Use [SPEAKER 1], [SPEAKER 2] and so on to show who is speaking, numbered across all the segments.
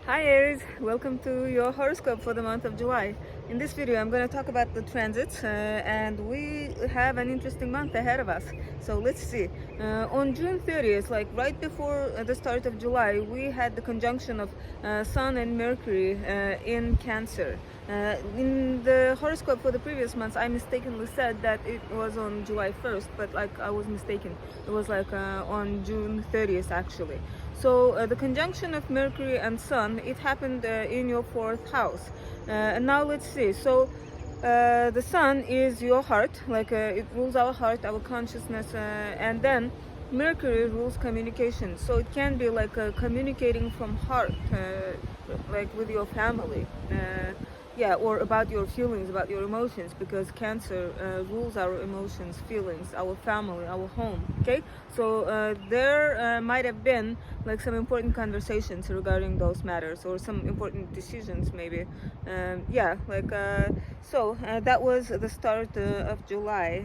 [SPEAKER 1] Hi Aries, welcome to your horoscope for the month of July. In this video I'm going to talk about the transits and we have an interesting month ahead of us. So let's see. On June 30th, like right before the start of July, we had the conjunction of Sun and Mercury in Cancer. In the horoscope for the previous months, I mistakenly said that it was on July 1st, but like I was mistaken. It was like on June 30th actually. So the conjunction of Mercury and Sun, it happened in your fourth house. And now let's see. So the Sun is your heart, like it rules our heart, our consciousness, and then Mercury rules communication. So it can be like communicating from heart, like with your family. Yeah, or about your feelings, about your emotions, because Cancer rules our emotions, feelings, our family, our home. Okay, so there might have been like some important conversations regarding those matters, or some important decisions, maybe. Yeah, like so that was the start of July.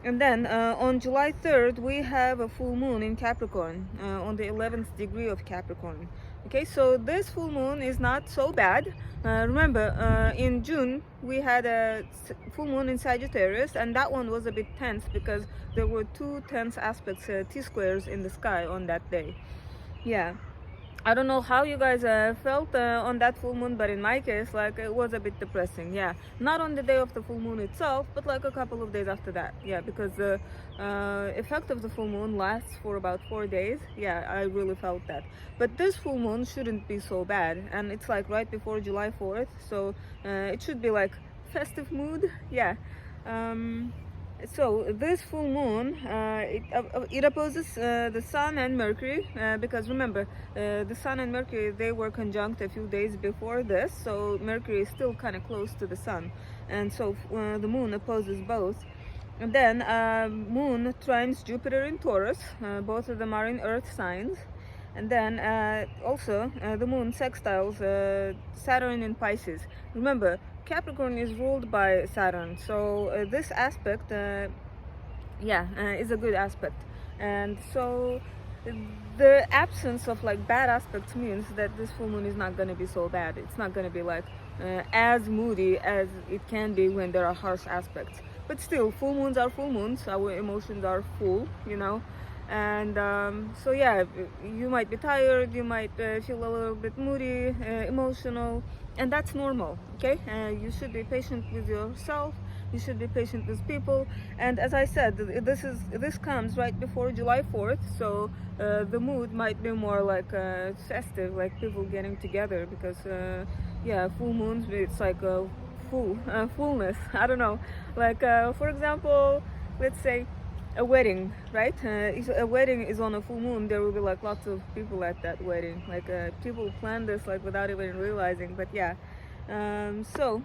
[SPEAKER 1] And then on July 3rd, we have a full moon in Capricorn, on the 11th degree of Capricorn. Okay, so this full moon is not so bad. Remember, in June, we had a full moon in Sagittarius, and that one was a bit tense because there were two tense aspects, T-squares in the sky on that day. Yeah. I don't know how you guys felt on that full moon, but in my case, like it was a bit depressing. Yeah, not on the day of the full moon itself, but like a couple of days after that. Yeah, because the effect of the full moon lasts for about 4 days. Yeah, I really felt that. But this full moon shouldn't be so bad, and it's like right before July 4th, so it should be like festive mood. Yeah. So this full moon, it opposes the Sun and Mercury, because remember, the Sun and Mercury, they were conjunct a few days before this, so Mercury is still kind of close to the Sun, and so the moon opposes both. And then moon trines Jupiter in Taurus. Both of them are in earth signs. And then also the moon sextiles Saturn in Pisces. Remember, Capricorn is ruled by Saturn, so this aspect, is a good aspect. And so the absence of like bad aspects means that this full moon is not going to be so bad. It's not going to be like as moody as it can be when there are harsh aspects. But still, full moons are full moons. Our emotions are full, you know. And so yeah, you might be tired, you might feel a little bit moody, emotional, and that's normal. Okay, you should be patient with yourself, you should be patient with people. And as I said, this comes right before July 4th, so the mood might be more like festive, like people getting together, because yeah, full moons, it's like a fullness. I don't know, like for example, let's say a wedding, right? If a wedding is on a full moon, there will be like lots of people at that wedding. Like people plan this like without even realizing. But yeah, so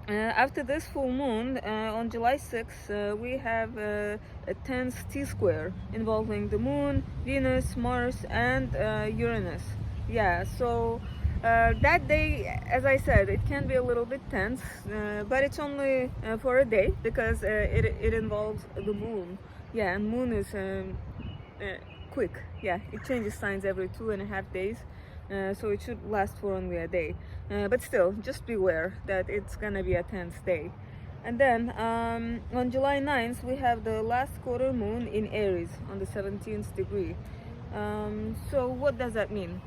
[SPEAKER 1] after this full moon on July 6th, we have a tense T-square involving the moon, Venus, Mars, and Uranus. Yeah, so that day, as I said, it can be a little bit tense, but it's only for a day, because it involves the moon. Yeah, and moon is quick. Yeah, it changes signs every 2.5 days, so it should last for only a day. But still, just beware that it's gonna be a tense day. And then on July 9th, we have the last quarter moon in Aries on the 17th degree. So what does that mean?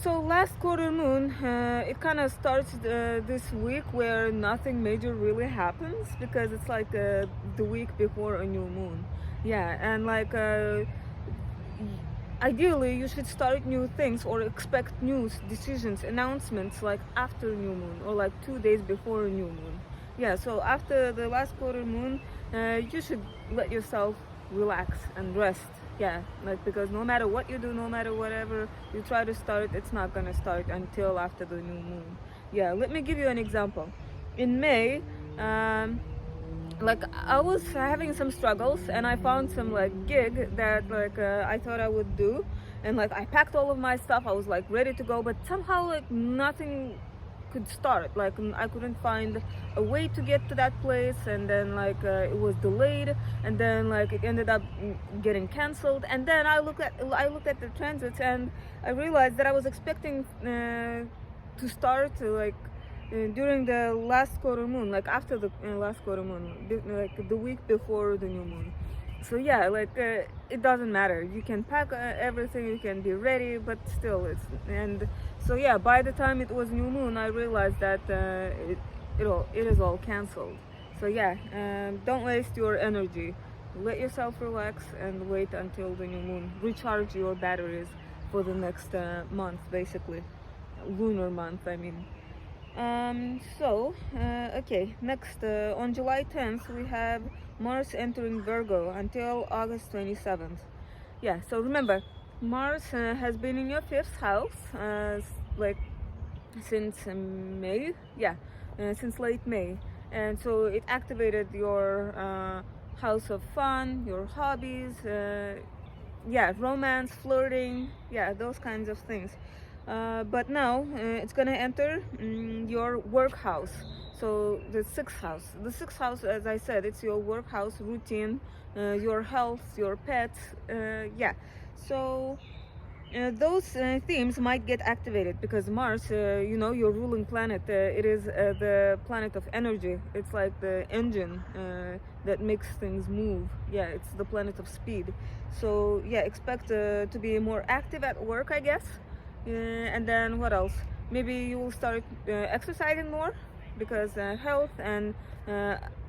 [SPEAKER 1] So last quarter moon, it kind of starts this week where nothing major really happens, because it's like the week before a new moon. Yeah, and like ideally you should start new things or expect news, decisions, announcements like after new moon, or like 2 days before a new moon. Yeah, so after the last quarter moon, you should let yourself relax and rest. Yeah, like, because no matter what you do, no matter whatever you try to start, it's not gonna start until after the new moon. Yeah, let me give you an example. In May, like I was having some struggles, and I found some like gig that like I thought I would do, and like I packed all of my stuff, I was like ready to go, but somehow like nothing could start. Like I couldn't find a way to get to that place, and then like it was delayed, and then like it ended up getting canceled. And then I looked at the transits, and I realized that I was expecting to start during the last quarter moon, like after the last quarter moon, like the week before the new moon. So yeah, like it doesn't matter. You can pack everything, you can be ready, but still it's. And so yeah, by the time it was new moon, I realized that it is all canceled. So yeah, don't waste your energy. Let yourself relax and wait until the new moon. Recharge your batteries for the next month, basically, lunar month, I mean. Okay, next on July 10th we have Mars entering Virgo until August 27th. Yeah, so remember, Mars has been in your fifth house like since May. Yeah, since late May, and so it activated your house of fun, your hobbies, yeah, romance, flirting, yeah, those kinds of things. But now it's gonna enter your work house. So the sixth house. The sixth house, as I said, it's your work house routine, your health, your pets. Yeah. So those themes might get activated because Mars, your ruling planet, it is the planet of energy. It's like the engine that makes things move. Yeah, it's the planet of speed. So yeah, expect to be more active at work, I guess. And then what else? Maybe you will start exercising more because health and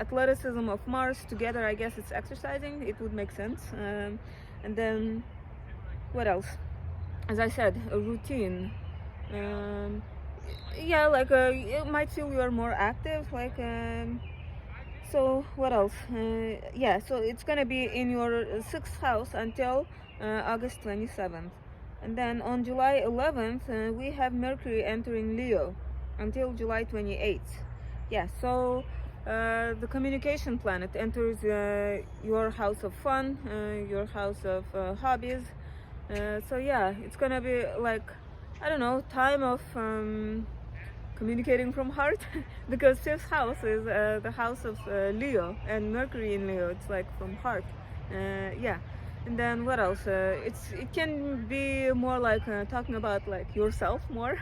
[SPEAKER 1] athleticism of Mars together, I guess it's exercising. It would make sense. And then what else? As I said, a routine. Yeah, like you might feel you are more active. Like so, what else? Yeah, so it's gonna be in your sixth house until August 27th. And then on July 11th, we have Mercury entering Leo until July 28th. Yeah, so the communication planet enters your house of fun, your house of hobbies. So yeah, it's gonna be like, I don't know, time of communicating from heart because fifth house is the house of Leo, and Mercury in Leo, it's like from heart. Yeah. And then what else? It can be more like talking about like yourself more.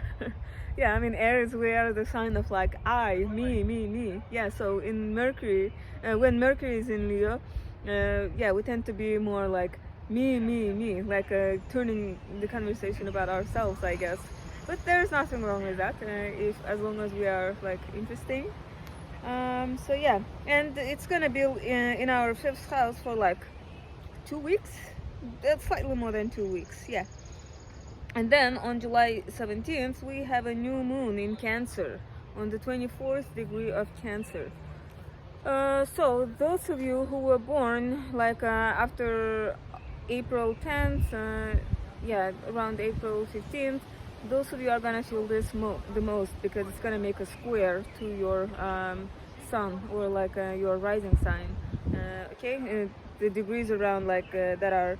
[SPEAKER 1] Yeah, I mean Aries, we are the sign of like I, me. Yeah, so in Mercury, when Mercury is in Leo, yeah, we tend to be more like me, like turning the conversation about ourselves, I guess. But there's nothing wrong with that, if as long as we are like interesting. So yeah, and it's gonna be in our fifth house for like 2 weeks. That's slightly more than 2 weeks, yeah. And then on July 17th we have a new moon in Cancer on the 24th degree of Cancer. So those of you who were born like after April 10th, yeah, around April 15th, those of you are gonna feel this the most because it's gonna make a square to your sun or like your rising sign. Okay, the degrees around like that are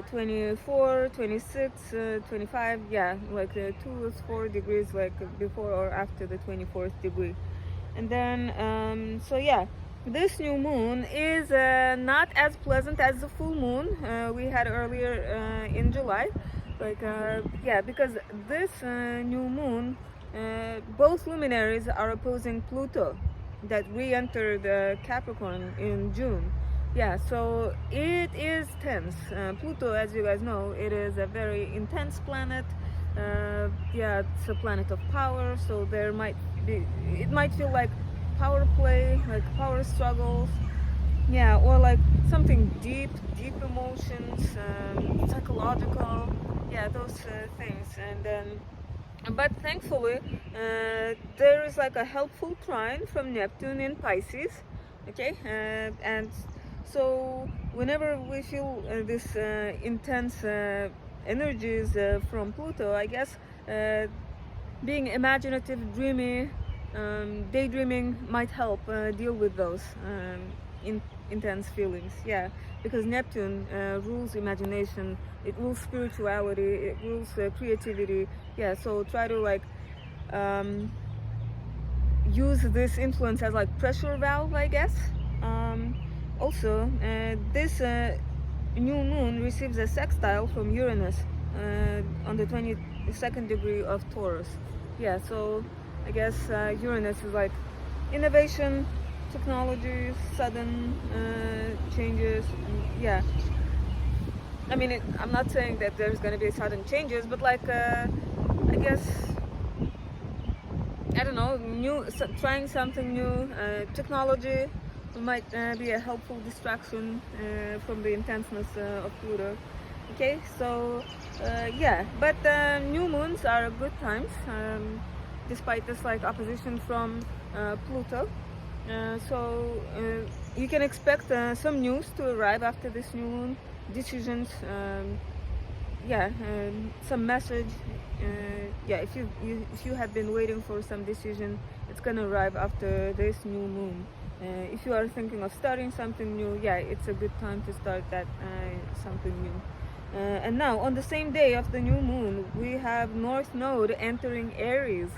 [SPEAKER 1] 24, 26, 25, yeah, like 2 or 4 degrees like before or after the 24th degree. And then so yeah, this new moon is not as pleasant as the full moon we had earlier in July. Like yeah, because this new moon, both luminaries are opposing Pluto that re-entered Capricorn in June. Yeah, so it is tense. Pluto, as you guys know, it is a very intense planet. Yeah, it's a planet of power, so it might feel like power play, like power struggles. Yeah, or like something deep emotions, psychological. Yeah, those things. And then, but thankfully, there is like a helpful trine from Neptune in Pisces. Okay, and so whenever we feel this intense energies from Pluto, I guess being imaginative, dreamy, daydreaming might help deal with those intense feelings. Yeah, because Neptune rules imagination, it rules spirituality, it rules creativity. Yeah, so try to like use this influence as like pressure valve, I guess. Also, this new moon receives a sextile from Uranus on the 22nd degree of Taurus. Yeah, so I guess Uranus is like innovation, technology, sudden changes. Yeah, I mean, I'm not saying that there's gonna be sudden changes, but like I guess, I don't know, trying something new. Technology might be a helpful distraction from the intenseness of Pluto. Okay, so yeah, but new moons are good times, despite this like opposition from Pluto. So you can expect some news to arrive after this new moon, decisions, yeah, some message. Yeah, if you have been waiting for some decision, it's gonna arrive after this new moon. If you are thinking of starting something new, yeah, it's a good time to start that something new. And now, on the same day of the new moon, we have North Node entering Aries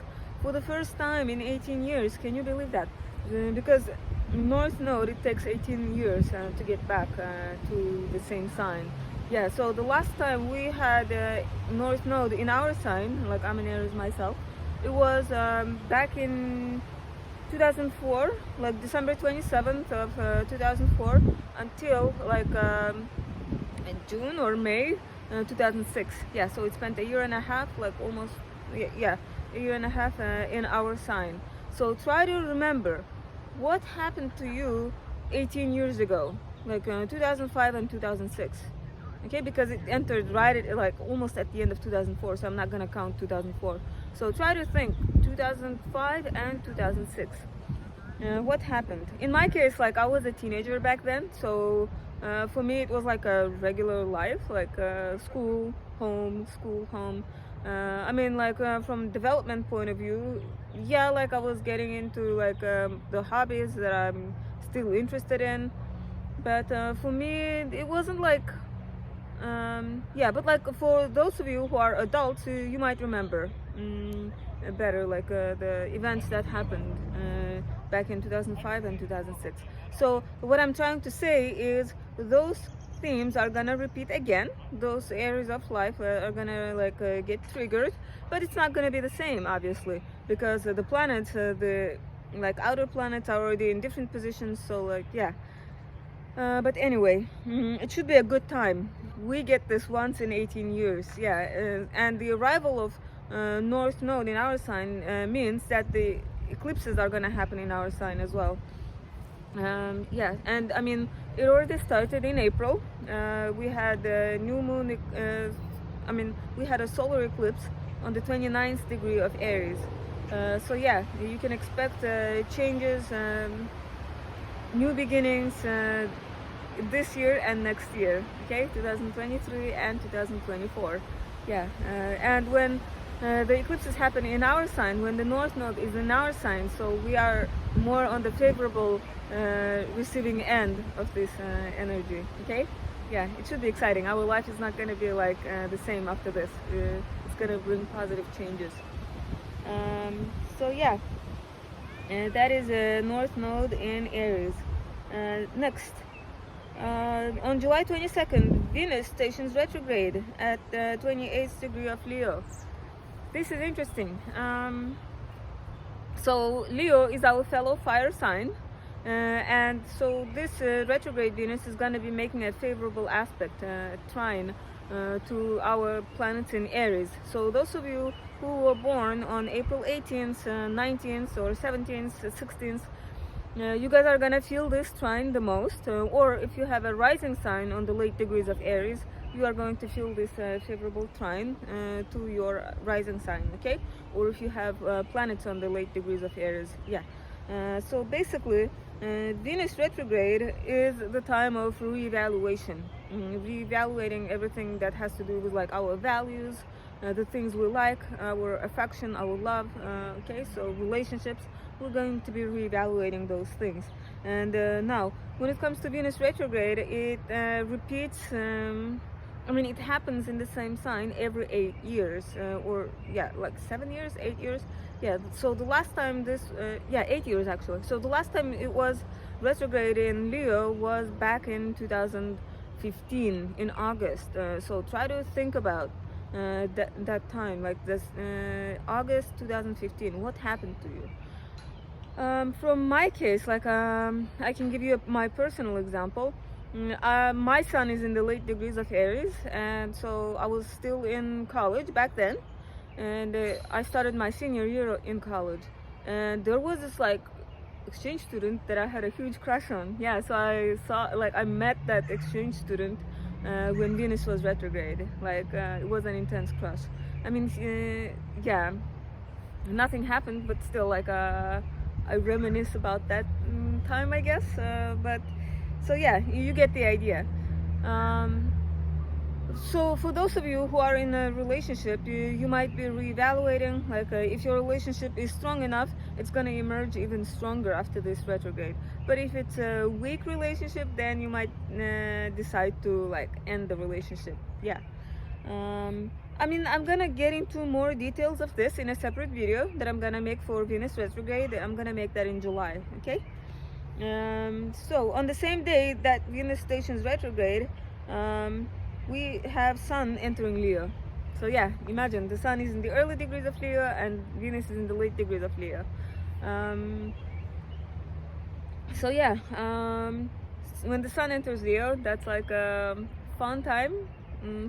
[SPEAKER 1] for the first time in 18 years. Can you believe that? Because North Node, it takes 18 years to get back to the same sign. Yeah, so the last time we had North Node in our sign, like I'm an Aries myself, it was back in 2004, like December 27th of 2004 until like in June or May 2006. Yeah, so it spent a year and a half, like almost, yeah, a year and a half in our sign. So try to remember what happened to you 18 years ago, like 2005 and 2006. Okay, because it entered right at like almost at the end of 2004, so I'm not gonna count 2004. So try to think 2005 and 2006. What happened? In my case, like I was a teenager back then, so for me it was like a regular life, like school, home, school, home. I mean, like from development point of view, yeah, like I was getting into like the hobbies that I'm still interested in, but for me it wasn't like yeah, but like for those of you who are adults, you might remember better like the events that happened back in 2005 and 2006. So what I'm trying to say is those themes are gonna repeat again. Those areas of life are gonna like get triggered, but it's not gonna be the same, obviously, because the planets, the like outer planets are already in different positions. So like yeah. But anyway, it should be a good time. We get this once in 18 years, yeah. And the arrival of North Node in our sign means that the eclipses are going to happen in our sign as well. Yeah, and I mean, it already started in April. We had a new moon, I mean, we had a solar eclipse on the 29th degree of Aries. So yeah, you can expect changes, new beginnings this year and next year, okay, 2023 and 2024. Yeah, and when the eclipses happen in our sign, when the North Node is in our sign, so we are more on the favorable receiving end of this energy, okay. Yeah, it should be exciting. Our life is not going to be like the same after this. It's going to bring positive changes. So yeah, that is a North Node in Aries. Next, on July 22nd, Venus stations retrograde at the 28th degree of Leo. This is interesting. So Leo is our fellow fire sign, and so this retrograde Venus is going to be making a favorable aspect, trine, to our planets in Aries. So those of you who were born on April 18th, 19th, or 17th, 16th, you guys are gonna feel this trine the most, or if you have a rising sign on the late degrees of Aries, you are going to feel this favorable trine to your rising sign, okay? Or if you have planets on the late degrees of Aries, yeah. So basically, Venus retrograde is the time of reevaluation, reevaluating everything that has to do with like our values, the things we like, our affection, our love, okay? So relationships, we're going to be reevaluating those things. And now, when it comes to Venus retrograde, it repeats, I mean, it happens in the same sign every 8 years, or yeah, like 7 years, 8 years. Yeah. So the last time this, yeah, 8 years actually. So the last time it was retrograde in Leo was back in 2015 in August. So try to think about that time, like this August 2015. What happened to you? From my case, like I can give you my personal example. My son is in the late degrees of Aries, and so I was still in college back then, and I started my senior year in college, and there was this like exchange student that I had a huge crush on. Yeah, so I met that exchange student when Venus was retrograde. Like it was an intense crush. I mean, yeah, nothing happened, but still, like I reminisce about that time, I guess. But so yeah, you get the idea. Um, so for those of you who are in a relationship, you might be reevaluating, like if your relationship is strong enough, it's going to emerge even stronger after this retrograde. But if it's a weak relationship, then you might decide to like end the relationship. Yeah. I mean, I'm gonna get into more details of this in a separate video that I'm gonna make for Venus retrograde. I'm gonna make that in July, okay? So on the same day that Venus stations retrograde, we have Sun entering Leo. So yeah, imagine the Sun is in the early degrees of Leo and Venus is in the late degrees of Leo. So yeah, when the Sun enters Leo, that's like a fun time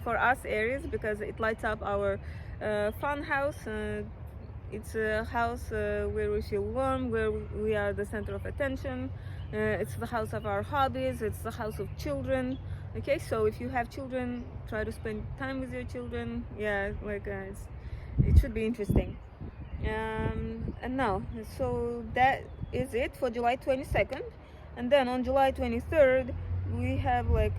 [SPEAKER 1] for us Aries, because it lights up our fun house. It's a house where we feel warm, where we are the center of attention. It's the house of our hobbies. It's the house of children. Okay, so if you have children, try to spend time with your children. Yeah, like it should be interesting. And now, so that is it for July 22nd. And then on July 23rd, we have like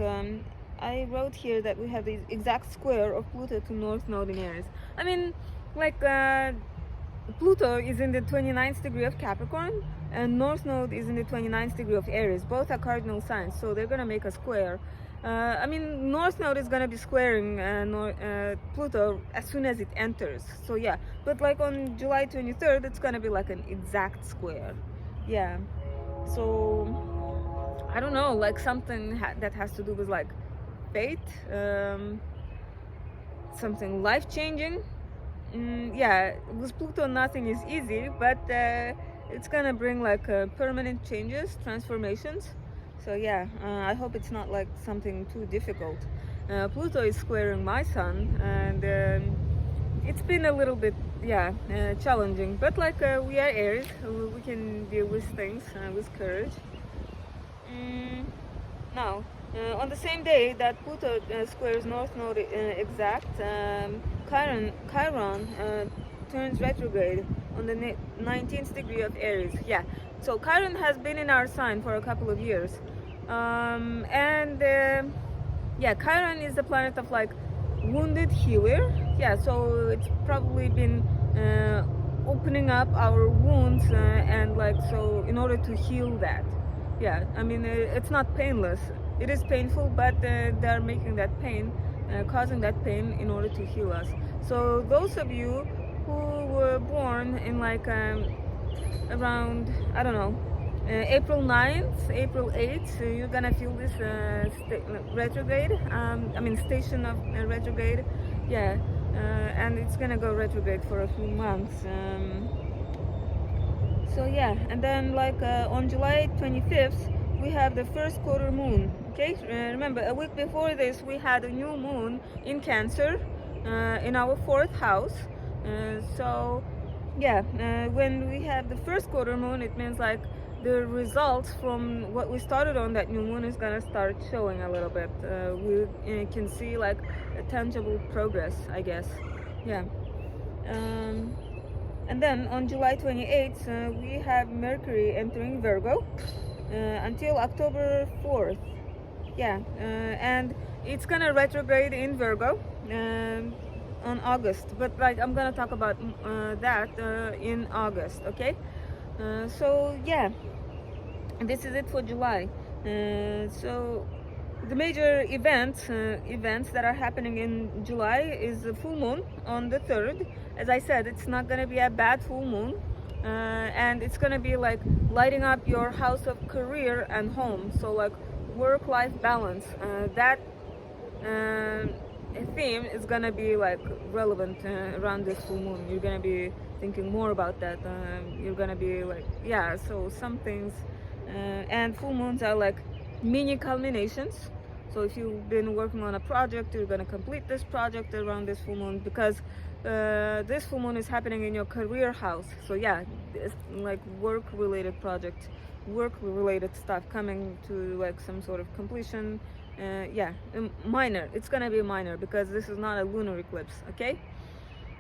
[SPEAKER 1] I wrote here that we have the exact square of Pluto to North Node in Aries. I mean, like Pluto is in the 29th degree of Capricorn, and North Node is in the 29th degree of Aries. Both are cardinal signs, so they're gonna make a square. I mean, North Node is gonna be squaring Pluto as soon as it enters. So yeah, but like on July 23rd, it's gonna be like an exact square. Yeah. So I don't know, like something that has to do with like fate, something life-changing. Yeah, with Pluto nothing is easy, but it's gonna bring like permanent changes, transformations. So yeah, I hope it's not like something too difficult. Pluto is squaring my Sun, and it's been a little bit, yeah, challenging, but like we are Aries, we can deal with things with courage. Now, on the same day that Pluto squares North Node exact, Chiron turns retrograde on the 19th degree of Aries. Yeah, so Chiron has been in our sign for a couple of years, and yeah, Chiron is the planet of like wounded healer. Yeah, so it's probably been opening up our wounds and like, so in order to heal that. Yeah, I mean, it's not painless. It is painful, but they're making that pain, causing that pain in order to heal us. So those of you who were born in like around, I don't know, April 9th, April 8th, you're gonna feel this retrograde. I mean, station of retrograde. Yeah, and it's gonna go retrograde for a few months. So yeah, and then like on July 25th, we have the first quarter moon. Okay, remember a week before this we had a new moon in Cancer, in our 4th house. So yeah, when we have the first quarter moon, it means like the results from what we started on that new moon is gonna start showing a little bit. We can see like a tangible progress, I guess. Yeah. And then on July 28th, we have Mercury entering Virgo until October 4th. Yeah, and it's gonna retrograde in Virgo on August. But like I'm gonna talk about that in August. Okay. So yeah, this is it for July. So The major events that are happening in July is the full moon on the 3rd. As I said, it's not going to be a bad full moon, and it's going to be like lighting up your house of career and home. So like work-life balance. That theme is going to be like relevant around this full moon. You're going to be thinking more about that. You're going to be like, yeah, so some things, and full moons are like mini culminations. So if you've been working on a project, you're going to complete this project around this full moon, because this full moon is happening in your career house. So yeah, it's like work related project, work related stuff coming to like some sort of completion. Yeah, minor, it's going to be minor because this is not a lunar eclipse. Okay.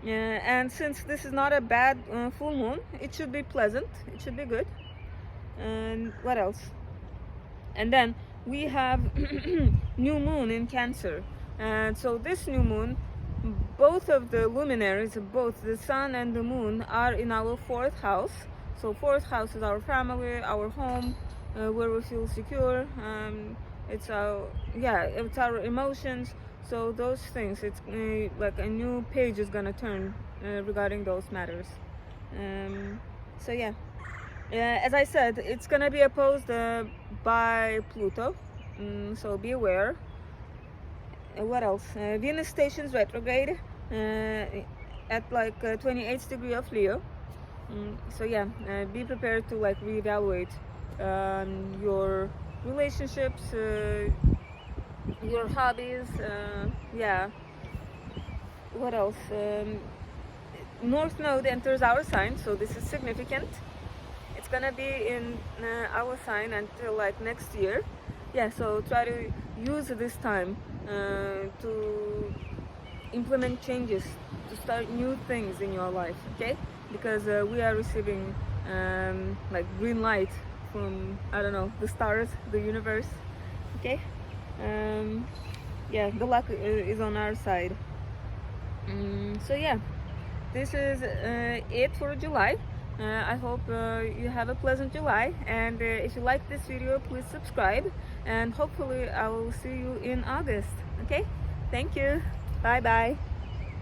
[SPEAKER 1] And since this is not a bad full moon, it should be pleasant, it should be good. And what else? And then we have new moon in Cancer, and so this new moon, both of the luminaries, both the sun and the moon, are in our 4th house. So 4th house is our family, our home, where we feel secure. It's our emotions. So those things, it's like a new page is gonna turn regarding those matters. So yeah. As I said, it's gonna be opposed by Pluto, so be aware. What else? Venus stations retrograde at like 28th degree of Leo. So yeah, be prepared to like reevaluate your relationships, your hobbies. Yeah. What else? North Node enters our sign, so this is significant. It's gonna be in our sign until like next year. Yeah, so try to use this time to implement changes, to start new things in your life. Okay, because we are receiving like green light from, I don't know, the stars, the universe. Okay. Yeah, the luck is on our side. So yeah, this is it for July. I hope you have a pleasant July, and if you like this video, please subscribe, and hopefully I will see you in August. Okay, thank you, bye bye.